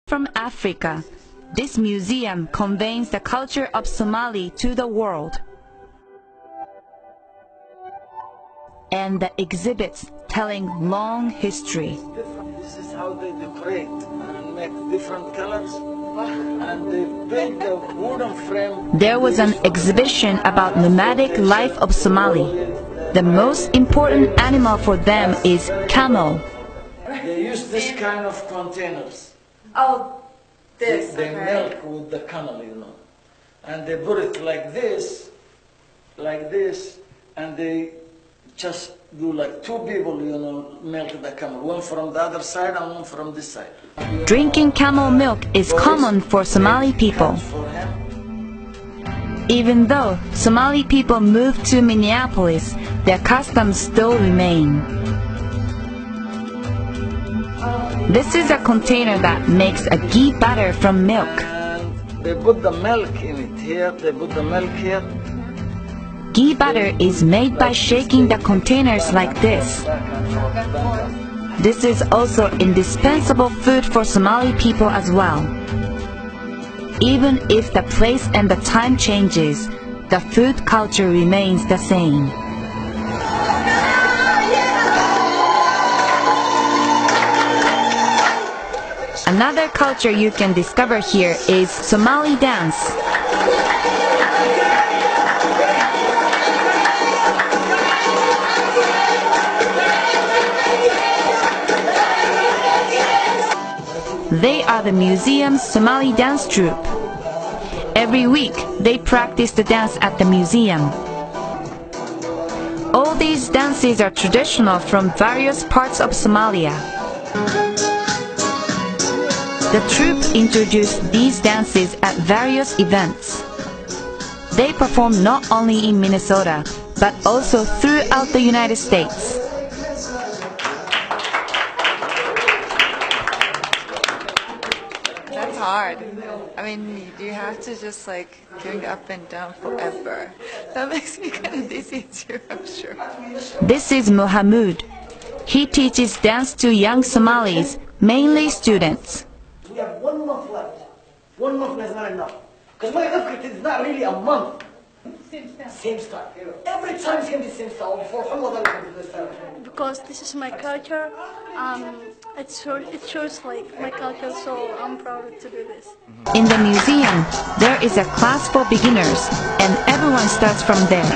From Africa, this museum conveys the culture of Somali to the world. And the exhibits telling long history. This is how they decorate and make different colors. And they paint the wooden frame. There was an exhibition about nomadic life of Somali. The most important animal for them is camel. They use this kind of containers. Oh, this. They milk with the camel, and they put it like this, and they just do like two people, milk the camel, one from the other side and one from this side. Drinking camel milk is common for Somali people. Even though Somali people moved to Minneapolis, their customs still remain. This is a container that makes a ghee butter from milk. And they put the milk in it here, they put the milk here. Ghee butter is made by shaking the containers like this. This is also indispensable food for Somali people as well. Even if the place and the time changes, the food culture remains the same. Another culture you can discover here is Somali dance. They are the museum's Somali dance troupe. Every week, they practice the dance at the museum. All these dances are traditional from various parts of Somalia. The troupe introduced these dances at various events. They perform not only in Minnesota, but also throughout the United States. That's hard. I mean, you have to just doing up and down forever. That makes me kind of dizzy too, I'm sure. This is Mohamud. He teaches dance to young Somalis, mainly students. We have 1 month left. 1 month is not enough. Because my effort is not really a month. Same style. Every time it's going to be same style. Before Ramadan, it's going to be this style. Because this is my culture. It shows my culture, so I'm proud to do this. In the museum, there is a class for beginners, and everyone starts from there.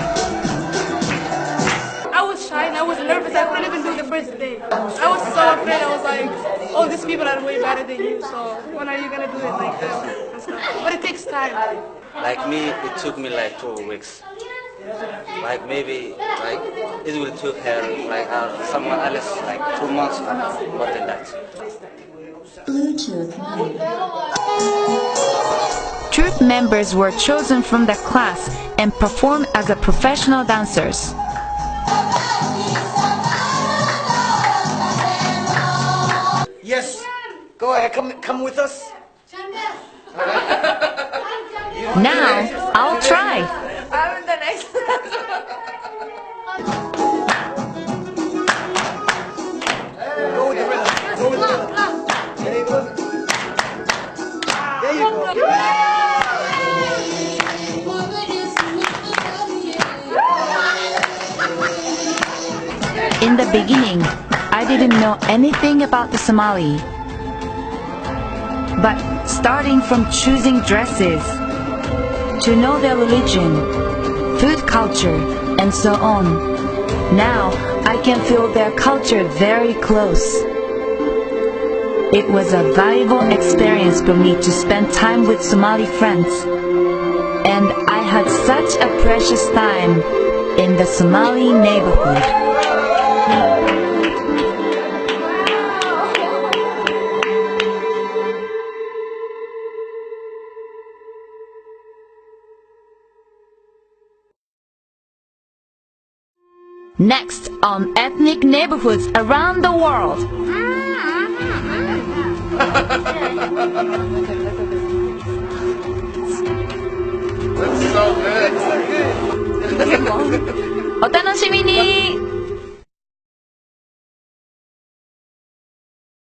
I was shy and I was nervous. I couldn't even do the first day. I was so afraid. I was like, oh, these people are way better than you, so when are you going to do it like that and stuff? But it takes time. Like me, it took me 2 weeks. Maybe it will take her someone else 2 months or more than that. Bluetooth mode. Troupe members were chosen from the class and performed as a professional dancers. Yes. Go ahead. Come with us. Now, I'll try. I haven't done exercise. Go with the rhythm. Go with the rhythm. There you go. There you go. In the beginning, I didn't know anything about the Somali. But starting from choosing dresses, to know their religion, food culture, and so on, now I can feel their culture very close. It was a valuable experience for me to spend time with Somali friends, and I had such a precious time in the Somali neighborhood. Next on ethnic neighborhoods around the world. That's so good. お楽しみに。